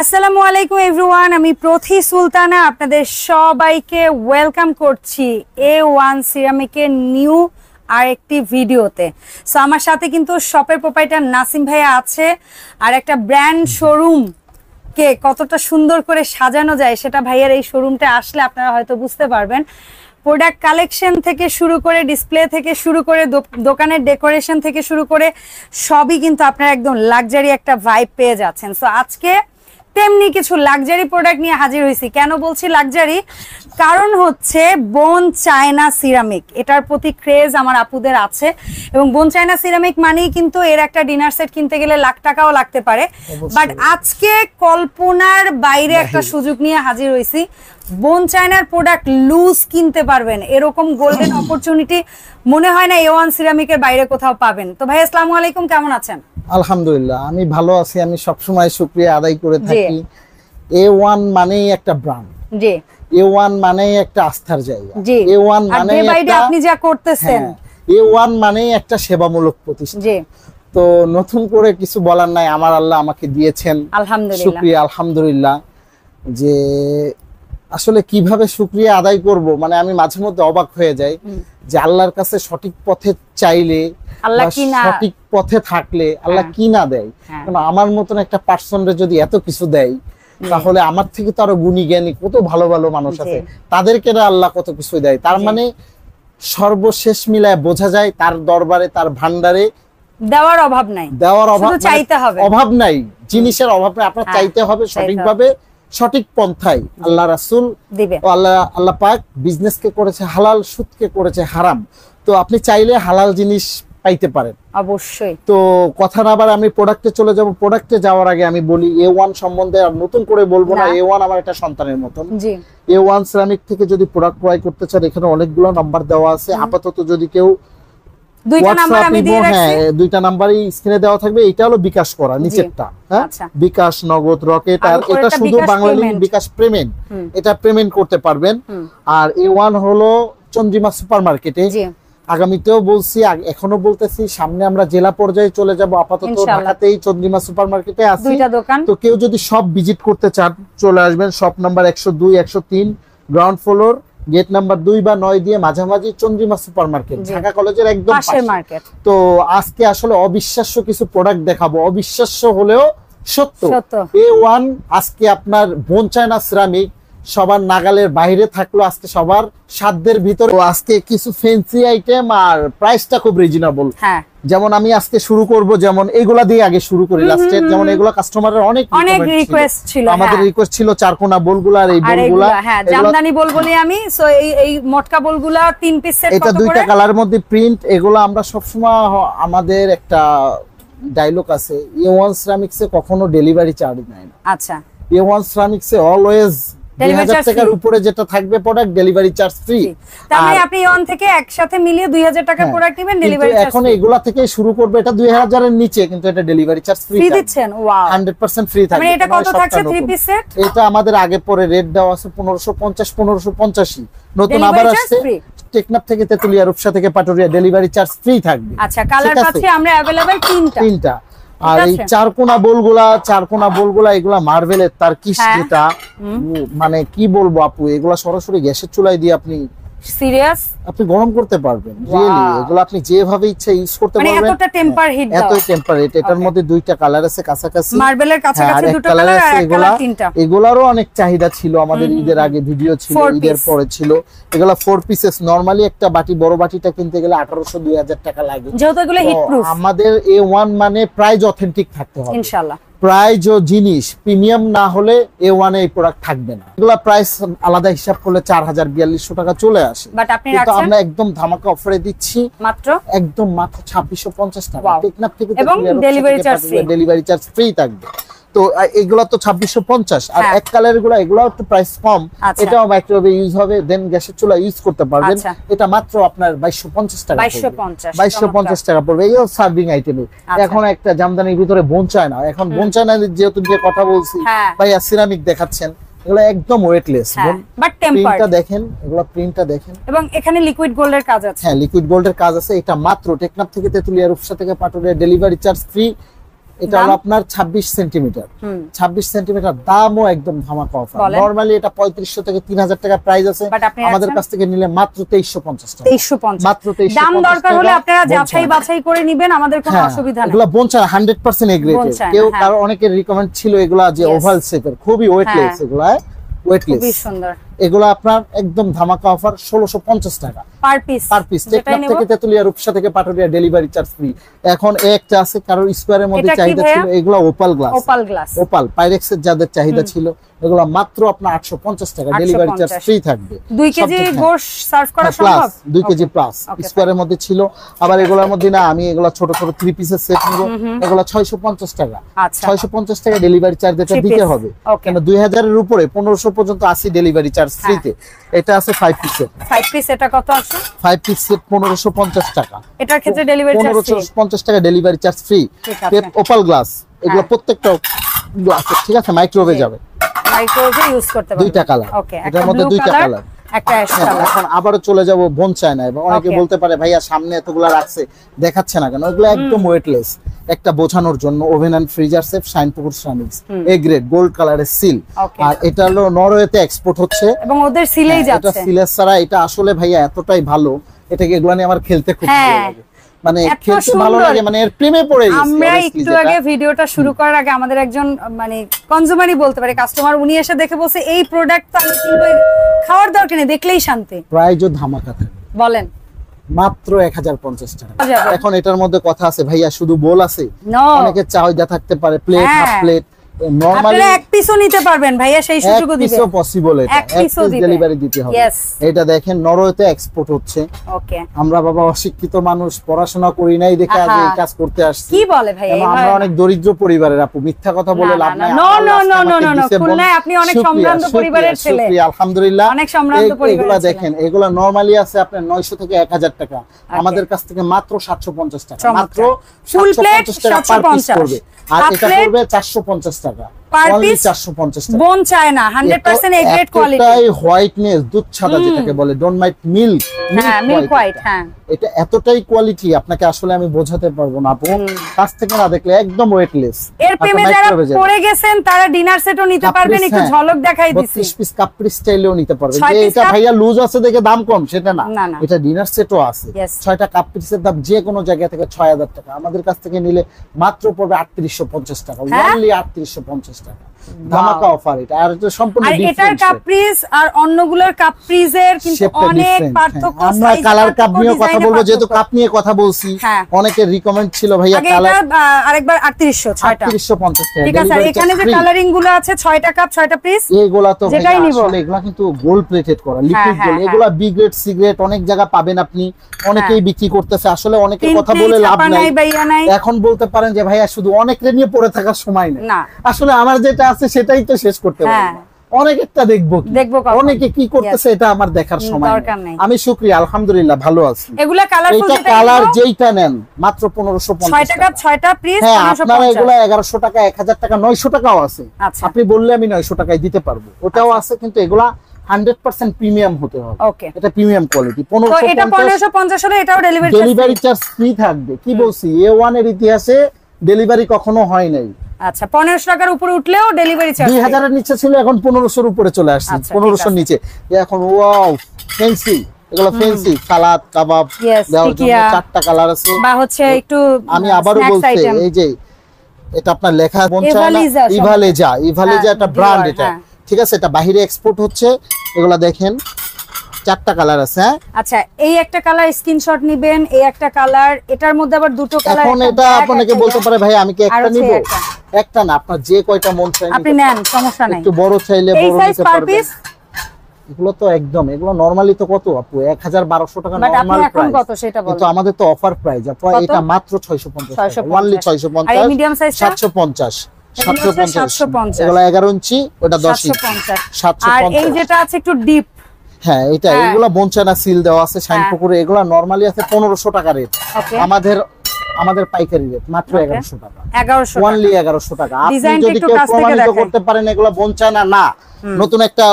আসসালামু আলাইকুম এভরিওয়ান, আমি প্রথি সুলতানা আপনাদের সবাইকে ওয়েলকাম করছি A1 সিরামিকের নিউ আরেকটি ভিডিওতে। সো আমার সাথে কিন্তু শপের প্রোপাইটার নাসিম ভাইয়া আছে, আর একটা ব্র্যান্ড শোরুম কে কতটা সুন্দর করে সাজানো যায় সেটা ভাইয়ার এই শোরুমটা আসলে আপনারা হয়তো বুঝতে পারবেন। প্রোডাক্ট কালেকশন থেকে শুরু করে ডিসপ্লে থেকে শুরু করে দোকানের ডেকোরেশন থেকে শুরু করে সবই কিন্তু আপনারা একদম লাক্সারি একটা ভাইব পেয়ে যাচ্ছেন। সো আজকে তেমনি কিছু লাক্সারি প্রোডাক্ট নিয়ে হাজির হয়েছি। কেন বলছি লাক্সারি? কারণ হচ্ছে বোন চায়না সিরামিক, এটার প্রতি ক্রেজ আমার আপুদের আছে, এবং বোন চায়না সিরামিক মানেই কিন্তু এর একটা ডিনার সেট কিনতে গেলে লাখ টাকাও লাগতে পারে। বাট আজকে কল্পনার বাইরে একটা সুযোগ নিয়ে হাজির হয়েছি। বোন চায়নার প্রোডাক্ট লুজ কিনতে পারবেন, এরকম গোল্ডেন অপরচুনিটি মনে হয় না A1 সিরামিকের বাইরে কোথাও পাবেন। তো ভাই আসসালামু আলাইকুম, কেমন আছেন? আলহামদুলিল্লাহ, আমি ভালো আছি। আমি সবসময় শুকরিয়া আদায় করে থাকি। A1 মানেই একটা ব্র্যান্ড, জি। A1 মানেই একটা আস্থার জায়গা, জি। A1 মানে আপনি যা করতেছেন, A1 মানেই একটা সেবামূলক প্রতিষ্ঠান, জি। তো নতুন করে কিছু বলার নাই, আমার আল্লাহ আমাকে দিয়েছেন, আলহামদুলিল্লাহ। শুকরিয়া আলহামদুলিল্লাহ। যে আসলে কিভাবে শুকরিয়া আদায় করব, মানে আমি মাঝে মধ্যে অবাক হয়ে যাই যে আল্লাহর কাছে সঠিক পথে চাইলে, আল্লাহ কি না, সঠিক পথে থাকলে আল্লাহ কি না দেয়। কারণ আমার মতন একটা পার্সনরে যদি এত কিছু দেয়, তাহলে আমার থেকে তো আরো গুণী জ্ঞানী কত ভালো ভালো মানুষ আছে, তাদেরকে আল্লাহ কত কিছু দেয়। তার মানে সর্বশেষ মিলায় বোঝা যায় তার দরবারে, তার ভান্ডারে দেওয়ার অভাব নাই, দেওয়ার অভাব, চাইতে হবে, অভাব নাই, জিনিসের অভাব নাই। আপনার চাইতে হবে সঠিকভাবে, সঠিক পন্থায়। আল্লাহ রাসূল দিবে, আল্লাহ পাক বিজনেসকে করেছে হালাল, সুদকে করেছে হারাম। তো আপনি চাইলে হালাল জিনিস পাইতে পারেন অবশ্যই। তো কথা না আবার আমি প্রোডাক্টে চলে যাব। প্রোডাক্টে যাওয়ার আগে আমি বলি A1 সম্বন্ধে আর নতুন করে বলবো না। A1 আমার একটা সন্তানের মতন, জি। A1 সিরামিক থেকে যদি প্রোডাক্ট ক্রয় করতে চান, এখানে অনেকগুলো নাম্বার দেওয়া আছে। আপাতত যদি কেউ দুইটা নাম্বার আমি দিয়ে রাখছি, দুইটা নাম্বারই স্ক্রিনে দেওয়া থাকবে। এটা হলো বিকাশ করা, নিচেরটা, হ্যাঁ, বিকাশ, নগদ, রকেট, আর এটা শুধু বাংলালিংক বিকাশ পেমেন্ট, এটা পেমেন্ট করতে পারবেন। আর A1 হলো চন্দ্রিমা সুপারমার্কেটে, আগামীতেও বলছি, এখনো বলতেছি, সামনে আমরা জেলা পর্যায়ে চলে যাব। আপাতত ঢাকাতেই চন্দ্রিমা সুপারমার্কেটে আছে দুইটা দোকান। তো কেউ যদি সব ভিজিট করতে চান চলে আসবেন। Shop number 102 103, ground floor, gate number 2 বা 9 দিয়ে মাঝামাঝি চন্দ্রিমা সুপারমার্কেট, ঢাকা কলেজের একদম পাশের মার্কেট। তো আজকে আসলে অবিশ্বাস্য কিছু প্রোডাক্ট দেখাবো, অবিশ্বাস্য হলেও সত্য। A1 আজকে আপনার বোন চায়না সিরামিক সবার নাগালের বাইরে থাকলো, আজকে সবার সাধ্যের ভিতরে। আজকে কিছু ফ্যান্সি আইটেম, আর প্রাইসটা খুব রিজনেবল। যেমন আমি আজকে শুরু করব, যেমন এগুলা দিয়ে আগে শুরু করি লাস্টে। যেমন এগুলা কাস্টমারের অনেক রিকোয়েস্ট ছিল, আমাদের রিকোয়েস্ট ছিল চারকোনা বোলগুলা, আর এই বোলগুলা, হ্যাঁ, জামদানি বোল বলি আমি। সো এই মটকা বোলগুলা 3 পিস সেট, এটা দুইটা কালারের মধ্যে প্রিন্ট। এগুলা আমরা সবসময়, আমাদের একটা ডায়লগ আছে, A1 সিরামিক্সে কখনো ডেলিভারি চার্জ নেয় না। আচ্ছা, A1 সিরামিক্সে অলওয়েজ 2000 টাকার উপরে যেটা থাকবে প্রোডাক্ট, ডেলিভারি চার্জ ফ্রি। তার মানে আপনি অন থেকে একসাথে মিলিয়ে 2000 টাকার প্রোডাক্ট নেবেন, ডেলিভারি চার্জ এখন এগুলা থেকে শুরু করবে। এটা 2000 এর নিচে, কিন্তু এটা ডেলিভারি চার্জ ফ্রি দিচ্ছেন। ওয়াও, 100% ফ্রি থাকবে। মানে এটা কত থাকছে 3 পিস সেট? এটা আমাদের আগে পরে রেট দেওয়া আছে 1550 1585। নতুন আবার আসছে টেকনাফ থেকে তেতুলিয়া, রূপসা থেকে পাটুরিয়া, ডেলিভারি চার্জ ফ্রি থাকবে। আচ্ছা, কালার পাচ্ছি আমরা अवेलेबल তিনটা। আর এই চারকোনা বোলগুলা এগুলা মার্বেলের তারকিশ, যেটা মানে কি বলবো আপু, এগুলা সরাসরি গ্যাসের চুলায় দিয়ে আপনি সিরিয়াস আপনি গরম করতে পারবেন। রিয়েলি এগুলা আপনি যেভাবে ইচ্ছা ইউজ করতে পারবেন। মানে এতটা টেম্পার হিট দাও, এত টেম্পার হিট। এটার মধ্যে দুইটা কালার আছে, কাছাকাছি মার্বেলের কাছাকাছি দুটো কালার আছে। এগুলারও অনেক চাহিদা ছিল আমাদের, ঈদের আগে ভিডিও ছিল, ঈদের পরে ছিল। এগুলা 4 পিসেস। নরমালি একটা বাটি, বড় বাটিটা কিনতে গেলে 1800 2000 টাকা লাগে, যেহেতু এগুলো হিট প্রুফ। আমাদের A1 মানে প্রাইস অথেন্টিক থাকতে হবে ইনশাআল্লাহ। প্রাইস ও জিনিস প্রিমিয়াম না হলে A1 এই প্রোডাক্ট থাকবে না। এগুলা প্রাইস আলাদা হিসাব করলে 4000-4200 টাকা চলে আসে, বাট আপনি রাখছেন, আমরা একদম ধামাকা অফারে দিচ্ছি মাত্র 2650 টাকা। টেকনাফ থেকে এবং ডেলিভারি চার্জ ফ্রি থাকবে। তো এগুলা তো 2650, আর এক কালারের গুলো এগুলো একটু প্রাইস কম। এটাও মাইক্রোওয়েভে ইউজ হবে, দেন গ্যাসের চুলা ইউজ করতে পারবেন। এটা মাত্র আপনার 2250 টাকা, 2250 টাকা পড়বে। এইও সার্ভিং আইটেম। এখন একটা জামদানির ভিতরে বোন চায়না, এখন বোন চায়না যেহেতু যে কথা বলছি, ভাইয়া সিরামিক দেখাচ্ছেন, এগুলো একদম ওয়েটলেস, বাট প্রিন্টটা দেখেন, এগুলো প্রিন্টটা দেখেন, এবং এখানে লিকুইড গোল্ডের কাজ আছে। হ্যাঁ, লিকুইড গোল্ডের কাজ আছে। এটা মাত্র টেকনাফ থেকে তেতুলিয়া, রূপসা থেকে পাটুরিয়া, ডেলিভারি চার্জ ফ্রি, এটা হলো আপনার 26 সেন্টিমিটার। 26 সেন্টিমিটার, দামও একদম ধামাকা অফার। নরমালি এটা 3500 থেকে 3000 টাকা প্রাইস আছে, আমাদের কাছ থেকে নিলে মাত্র 2350 টাকা। 2350 মাত্র 2350। দাম দরকার হলে আপনারা যাচাই বাছাই করে নেবেন, আমাদের কোনো অসুবিধা নেই। এগুলা বোনচায়না 100% এ গ্রেডেড। কেউ কারো অনেকের রিকমেন্ড ছিল এগুলা যে ওভাল শেপের, খুবই ওয়েটলেস, এগুলা ওয়েটলেস, খুবই সুন্দর। এগুলা আপনার একদম ধামাকা অফার 1650 টাকা পার পিস। টেকনাফ থেকে তেতুলিয়া, রূপসা থেকে পাটুরিয়া ডেলিভারি চার্জ ফ্রি। এখন একটা আছে কারোর স্কয়ারের মধ্যে চাহিদা ছিল, এগুলা ওপাল গ্লাস, ওপাল পাইরেক্সের যাদের চাহিদা ছিল, এগুলা মাত্র আপনার 850 টাকা, ডেলিভারি চার্জ ফ্রি থাকবে। 2 কেজি গোশ সার্ভ করা সম্ভব, 2 কেজি প্লাস স্কয়ারের মধ্যে ছিল। আবার এগুলোর মধ্যে না, আমি এগুলা ছোট ছোট 3 পিসের সেট নিব, এগুলা 650 টাকা। 650 টাকা ডেলিভারি চার্জ এটা দিতে হবে, কেন 2000 এর উপরে 1500 পর্যন্ত আসি ডেলিভারি চার্জ ফ্রিতে। এটা আছে 5 পিসের। 5 পিস এটা কত আছে? 5 পিস সেট 1550 টাকা। এটার ক্ষেত্রে ডেলিভারি চার্জ 1550 টাকা delivery charge free. Opal glass, এগুলো প্রত্যেকটা গ্লাস, ঠিক আছে, মাইক্রোওয়েভে যাবে, মাইক্রোওয়েভে ইউজ করতে পারবেন। দুইটা কালার, এটার মধ্যে দুইটা কালার, একটা অ্যাশ কালার। এখন আবারো চলে যাব বোনচায়না। এবং অনেকে বলতে পারে ভাইয়া সামনে এতগুলা রাখছে দেখাচ্ছে না কেন? ওগুলো একদম ওয়েটলেস, একটা বোঝানোর জন্য। Oven and freezer safe, Shinepukur service, A grade, gold কালারের সিল। আর এটা হলো নরওয়েতে এক্সপোর্ট হচ্ছে এবং ওদের সিলেই যাচ্ছে। এটা সিলের ছাড়া এটা আসলে ভাইয়া এতটাই ভালো, এটাকে এগুলা নিয়ে আমার খেলতে খুব ভালো লাগে, মানে খেলতে ভালো লাগে, মানে এর প্রেমে পড়ে গেছি। আমরা একটু আগে ভিডিওটা শুরু করার আগে আমাদের একজন মানে কনজিউমারই বলতে পারে, কাস্টমার, উনি এসে দেখে বলছে এই প্রোডাক্ট তো আমি কিনবো, খাওয়ার দরকার নেই, দেখলেই শান্তি। প্রাইসও ধামাকা থাকে, বলেন মাত্র 1050 টাকা। এখন এটার মধ্যে কথা আছে ভাইয়া, শুধু বোল আছে, অনেকে চাহিদা থাকতে পারে প্লেট, হাফ প্লেট, নরমালি এক পিসও নিতে পারবেন ভাইয়া, সেই সুযোগও দিবেন। এক পিসও পসিবল, এটা এক পিস ডেলিভারি দিতে হবে। এটা দেখেন নরওয়েতে এক্সপোর্ট হচ্ছে। ওকে, আমরা বাবা অশিক্ষিত মানুষ, পড়াশোনা করি নাই দেখে আজ এই কাজ করতে আসছি। কি বলে ভাইয়া, আমরা অনেক দরিদ্র পরিবারের আপু, মিথ্যা কথা বলে লাভ নাই। No no no no no, খুলনায় আপনি অনেক সম্ভ্রান্ত পরিবারের ছেলে, আলহামদুলিল্লাহ, অনেক সম্ভ্রান্ত পরিবার। এগুলা দেখেন, এগুলা নরমালি আছে আপনার 900 থেকে 1000 টাকা, আমাদের কাছ থেকে মাত্র 750 টাকা, মাত্র ফুল প্লেট 750 করবে। আর এটা পড়বে 450 টাকা পার পিস, 450 টাকা। বোনচায়না 100% এ গ্রেড কোয়ালিটি, এটাই হোয়াইটনেস, দুধ ছাড়া যেটাকে বলে, ডোন্ট মাইট মিল্ক, হ্যাঁ মিল্ক হোয়াইট, হ্যাঁ এটা এতটাই কোয়ালিটি আপনাকে আসলে আমি বোঝাতে পারবো না আপু, কাছ থেকে না দেখলে একদম ওয়েটলেস। এর প্রেমে যারা পড়ে গেছেন তারা ডিনার সেটও নিতে পারবেন, একটু ঝলক দেখাই দিছি। 32 পিস কাপড় স্টাইলেও নিতে পারবেন। যে এটা ভাইয়া লুজ আছে দেখে দাম কম সেটা না, এটা ডিনার সেটও আছে। 6টা কাপ পিসের দাম যে কোনো জায়গা থেকে 6000 টাকা, আমাদের কাছ থেকে নিলে মাত্র পড়বে 3850 টাকা, অনলি 3850 টাকা, ধামাকা অফার এটা। আর এটা সম্পূর্ণ ডিফারেন্ট, এটার কাপ্রিজ আর অন্যগুলোর কাপ্রিজের কিন্তু অনেক পার্থক্য। আমরা কালার কাপ নিয়ে কথা বলবো, যেহেতু কাপ নিয়ে কথা বলছি, অনেকের রিকমেন্ড ছিল ভাইয়া কালার, আরেকবার 3850 টাকা। ঠিক আছে, এখানে যে কালারিং গুলো আছে 6টা কাপ 6টা পিস, এইগুলা তো যেটাই নিব আসলে এগুলা কিন্তু গোল্ড প্লেটেড করা, লিকুইড গোল্ড, এগুলা বি গ্রেড সি গ্রেড অনেক জায়গা পাবেন আপনি, অনেকেই বিক্রি করতেছে। আসলে অনেকের কথা বলে লাভ নাই, এখন বলতে পারেন যে ভাইয়া শুধু অনেকরে নিয়ে পড়ে থাকার সময় নেই, আসলে আমার যেটা আছে সেটাই তো শেষ করতে পারবো, অনেকেরটা দেখবো, অনেকে কি করতেছে এটা আমার দেখার সময় নেই। আমি শুকরিয়া, আলহামদুলিল্লাহ ভালো আছি। এগুলা কালারফুল, এটা কালার যেইটা নেন মাত্র 1550 টাকা, 6টা পিস 1550। আপনারা এগুলা 1100 টাকা, 1000 টাকা, 900 টাকাও আছে, আপনি বললে আমি 900 টাকায় দিতে পারবো, ওটাও আছে, কিন্তু এগুলা 100% প্রিমিয়াম হতে হবে, এটা প্রিমিয়াম কোয়ালিটি। 1550 হলে এটাও ডেলিভারি চার্জ ফ্রি থাকবে। কি বলছি, A1 এর ইতিহাসে ডেলিভারি কখনো হয় নাই। আচ্ছা, 1500 টাকার উপরে উঠলেও ডেলিভারি চার্জ 2000 এর নিচে ছিল, এখন 1500 এর উপরে চলে আসছে, 1500 এর নিচে এখন। ওয়াও, ফ্যান্সি, এগুলো ফ্যান্সি সালাদ কাবাব দেওয়ার জন্য 4টা কালার আছে, বা হচ্ছে একটু আমি আবারো বলছি, এই যে এটা আপনার লেখা বোনচায়না ইভালেজা একটা ব্র্যান্ড, এটা ঠিক আছে, এটা বাইরে এক্সপোর্ট হচ্ছে। এগুলা দেখেন 4টা কালার আছে। আচ্ছা, এই একটা কালার স্ক্রিনশট নেবেন, এই একটা কালার, এটার মধ্যে আবার দুটো কালার। এখন এটা আপনাকে বলতে পারে ভাই আমি কি একটা নিব, একটা না, আপনার যে কয়টা মন চাই আপনি নেন, সমস্যা নাই। একটু বড় চাইলে বড় নিতে পারবেন। এগুলো তো একদম, এগুলো নরমালি তো কত আপু 1000-1200 টাকা নরমাল প্রাইস, কত সেটা বলেন। কিন্তু আমাদের তো অফার প্রাইস আপু, এটা মাত্র 650 টাকা, অনলি 650। আর মিডিয়াম সাইজটা 750, 750। এগুলো 11 ইঞ্চি, ওটা 10 ইঞ্চি, 750। আর এই যেটা আছে একটু ডিপ, হ্যাঁ এটা, এগুলা বোনচায়না সিল দেওয়া আছে শাইনপুকুরে, এগুলা নরমালি আছে 1500 টাকা রেট, আমাদের পাইকারি রেট মাত্র 1100 টাকা, 1100, অনলি 1100 টাকা। আপনি যদি কেউ প্রমাণিত করতে পারেন এগুলা বোনচায়না না, নতুন একটা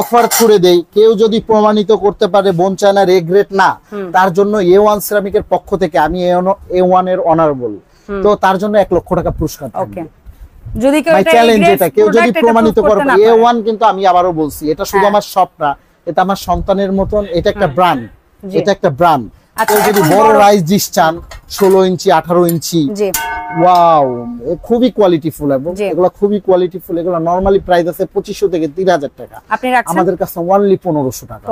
অফার ছুড়ে দেই, কেউ যদি প্রমাণিত করতে পারে বোনচায়না রে গ্রেড না, তার জন্য A1 সিরামিকের পক্ষ থেকে আমি A1 এর অনারেবল তো তার জন্য 1 লক্ষ টাকা পুরস্কার থাকবে। যদি কেউ এটা চ্যালেঞ্জ, এটা কেউ যদি প্রমাণিত করবে। A1 কিন্তু আমি আবারো বলছি, এটা শুধু আমার শপ না, এটা আমার সন্তানের মতন, এটা একটা ব্র্যান্ড, এটা একটা ব্র্যান্ড। কেউ যদি বড় রাইস ডিশ চান 16 ইঞ্চি 18 ইঞ্চি, ওয়াও, খুবই কোয়ালিটিফুল, এবং এগুলো খুবই কোয়ালিটিফুল। এগুলো নরমালি প্রাইস আছে 2500 থেকে 3000 টাকা, আমাদের কাছে অনলি 1500 টাকা।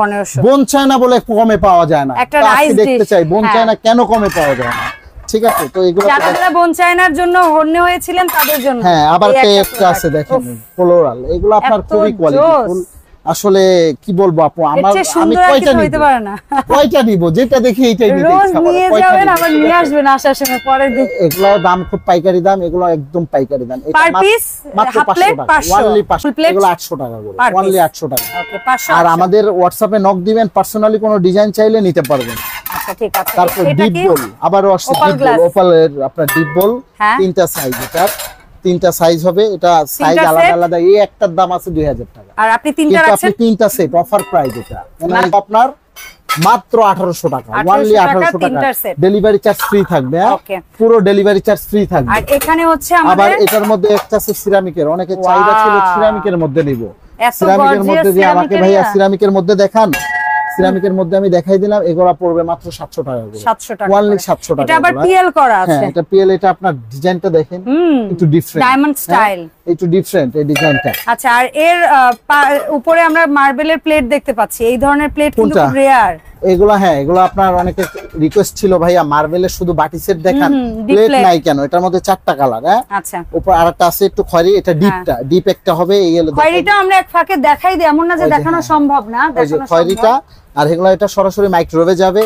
বোন চায় না বলে কমে পাওয়া যায় না, আজকে দেখতে চাই বোন চায় না কেন কমে পাওয়া যায় না, ঠিক আছে? তো এগুলো যারা বোন চায়নার জন্য হন্যে হয়েছিলেন তাদের জন্য। হ্যাঁ, আবার টেপটা আছে দেখেন, ফ্লোরাল, এগুলো আপনার খুবই কোয়ালিটিফুল। আসলে কি বলবো আপু, আমি কয়টা নিব, যেটা দেখি এইটাই নিতে ইচ্ছা করে। যাবেন আবার নিয়ে আসবেন আসার সময় পরের দিন। এগুলো দাম খুব পাইকারি দাম, এগুলো একদম পাইকারি দাম। এটা মাত্র 500 টাকা, অনলি 500, এগুলো 800 টাকা করে, অনলি 800 টাকা। ওকে, 500। আর আমাদের হোয়াটসঅ্যাপে নক দিবেন, পার্সোনালি কোনো ডিজাইন চাইলে নিতে পারবেন। আচ্ছা, ঠিক আছে। তারপর ডিপ বল, আবারও আসছে ডিপ বল, ওপালের আপনার ডিপ বল, 3টা সাইজ, এটা 3টা সাইজ হবে, এটা সাইজ আলাদা আলাদা। এই একটার দাম আছে 2000 টাকা, আর আপনি 3টা রাখছেন, আপনি 3টা সেট অফার প্রাইস, এটা মানে আপনার মাত্র 1800 টাকা, অনলি 1800 টাকা। ডেলিভারি চার্জ ফ্রি থাকবে, পুরো ডেলিভারি চার্জ ফ্রি থাকবে। আর এখানে হচ্ছে আবার এটার মধ্যে একটা আছে সিরামিকের, অনেকে চাহিদা ছিল সিরামিকের মধ্যে নিব, সিরামিকের মধ্যে দিয়ে আমাকে ভাইয়া সিরামিকের মধ্যে দেখান, সিরামিকের মধ্যে আমি দেখাই দিলাম। এগুলা পড়বে মাত্র 700 টাকা করে, 700 টাকা, অনলি 700 টাকা। এটা আবার পিএল করা আছে। হ্যাঁ, এটা পিএল, এটা আপনার ডিজাইনটা দেখেন, একটু ডিফারেন্ট, ডায়মন্ড স্টাইল, একটু ডিফারেন্ট এই ডিজাইনটা। আচ্ছা, আর এর উপরে আমরা মার্বেলের প্লেট দেখতে পাচ্ছি, এই ধরনের প্লেট কিন্তু খুব রেয়ার। এগুলা হ্যাঁ, এগুলা আপনার অনেকে রিকোয়েস্ট ছিল, ভাইয়া মার্বেলের শুধু বাটি সেট দেখান, প্লেট নাই কেন? এটার মধ্যে 4টা কালার। হ্যাঁ, আচ্ছা, উপর আরেকটা আছে একটু খয়েরি, এটা ডিপটা, ডিপ একটা হবে। এই হলো খয়েরিটা, আমরা এক ফাঁকে দেখাই দিই, এমন না যে দেখানো সম্ভব না, দেখানো খয়েরিটা। আর এগুলো এটা সরাসরি মাইক্রোওয়েভে যাবে,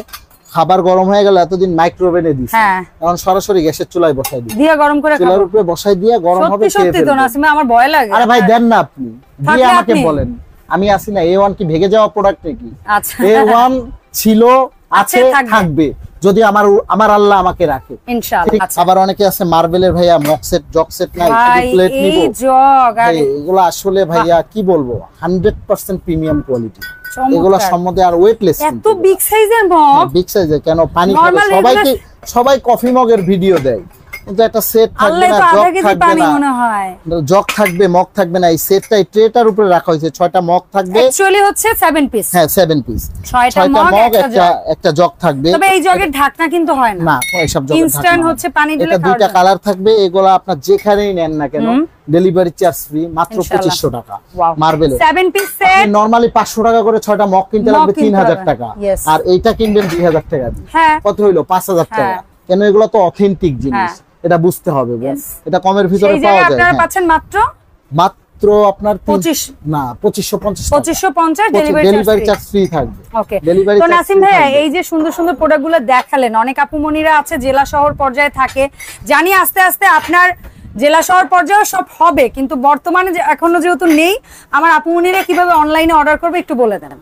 খাবার গরম হয়ে গেল, এতদিন মাইক্রোওয়েভে দিছি, এখন সরাসরি গ্যাসের চুলায় বসাই দিই, দিয়ে গরম করে চুলার উপরে বসাই দিয়ে গরম হবে। সত্যি তো নাসিমা, আমার ভয় লাগে। আরে ভাই দেন না আপনি, দিয়ে আমাকে বলেন, আমি আসি না। A1 কি ভেঙে যাওয়া প্রোডাক্ট নাকি? আচ্ছা, A1 ছিল, আছে, থাকবে, যদি আমার আল্লাহ আমাকে রাখে ইনশাআল্লাহ। আবার অনেকে আছে মার্বেলের ভাইয়া মক সেট, জগ সেট নাই, প্লেট নিব, এই জগ আর এগুলো আসলে ভাইয়া কি বলবো, 100% প্রিমিয়াম কোয়ালিটি। এগুলো সম্বন্ধে আর ওয়েটলেস, এত বিগ সাইজের মগ, বিগ সাইজের কেন পানি খাবে, সবাই কফি মগের ভিডিও দেয়, কিন্তু একটা সেট থাকবে না, জগ থাকবে না, জগ থাকবে, মগ থাকবে না। এই সেটটা এই ট্রেটার উপরে রাখা হয়েছে, 6টা মগ থাকবে, অ্যাকচুয়ালি হচ্ছে 7 পিস। হ্যাঁ, 7 পিস, 6টা মগ, একটা জগ থাকবে। তবে এই জগের ঢাকনা কিন্তু হয় না, না, এইসব জগ ইনস্ট্যান্ট হচ্ছে, পানি দিলে এটা 2টা কালার থাকবে। এগুলো আপনার যেখানেই নেন না কেন ডেলিভারি চার্জ ফ্রি, মাত্র 2500 টাকা। মার্বেল 7 পিস সেট নরমালি 500 টাকা করে, 6টা মগ কিনতে লাগবে 3000 টাকা, আর এইটা কিনবেন 2000 টাকা দিয়ে, কত হইলো 5000 টাকা। কেন? এগুলো তো অথেন্টিক জিনিস, এটা বুঝতে হবে, এটা কমের ভিতরে পাওয়া যায়। আপনারা পাচ্ছেন মাত্র আপনার 2550 ডেলিভারি চার্জ ফ্রি থাকবে। ওকে, তো নাসিম ভাইয়া, এই যে সুন্দর সুন্দর প্রোডাক্টগুলো দেখালেন, অনেক আপুমনিরা আছে জেলা শহর পর্যায়ে থাকে, জানি আস্তে আস্তে আপনার জেলা শহর পর্যায়ে সব হবে, কিন্তু বর্তমানে এখনো যেহেতু নেই, আমার আপুমনিরা কিভাবে অনলাইনে অর্ডার করবে একটু বলে দেন।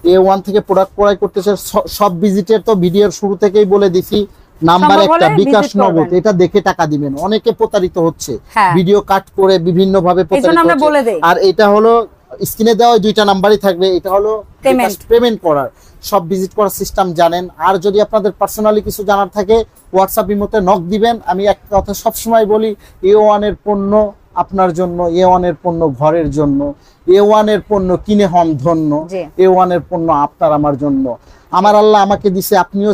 A1 থেকে প্রোডাক্ট ক্রয় করতে চাই, সব ভিজিটের তো ভিডিওর শুরু থেকেই বলে দিছি, নাম্বার একটা বিকাশ নগদ, এটা দেখে টাকা দিবেন। অনেকে প্রতারিত হচ্ছে, ভিডিও কাট করে বিভিন্ন ভাবে প্রতারিত হচ্ছে। আর এটা হলো স্ক্রিনে দেওয়া 2টা নাম্বারই থাকবে, এটা হলো পেমেন্ট করার, সব ভিজিট করার সিস্টেম জানেন। আর যদি আপনাদের পার্সোনালি কিছু জানার থাকে হোয়াটসঅ্যাপ ইমোতে নক দিবেন। আমি একটা কথা সবসময় বলি, A1 এর পণ্য আপনার জন্য, A1 এর পণ্য ঘরের জন্য, A1 এর পণ্য কিনে হন ধন্য, A1 এর পণ্য আপনার আমার জন্য। আমার আল্লাহ আমাকে দিছে, আপনিও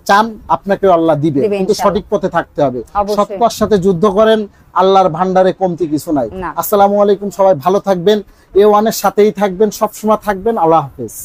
চান, আপনাকেও আল্লাহ দিবে, কিন্তু সঠিক পথে থাকতে হবে। সত্যর সাথে যুদ্ধ করেন, আল্লাহর ভান্ডারে কমতি কিছু নাই। আসসালামু আলাইকুম, সবাই ভালো থাকবেন, A1 এর সাথেই থাকবেন, সবসময় থাকবেন। আল্লাহ হাফেজ।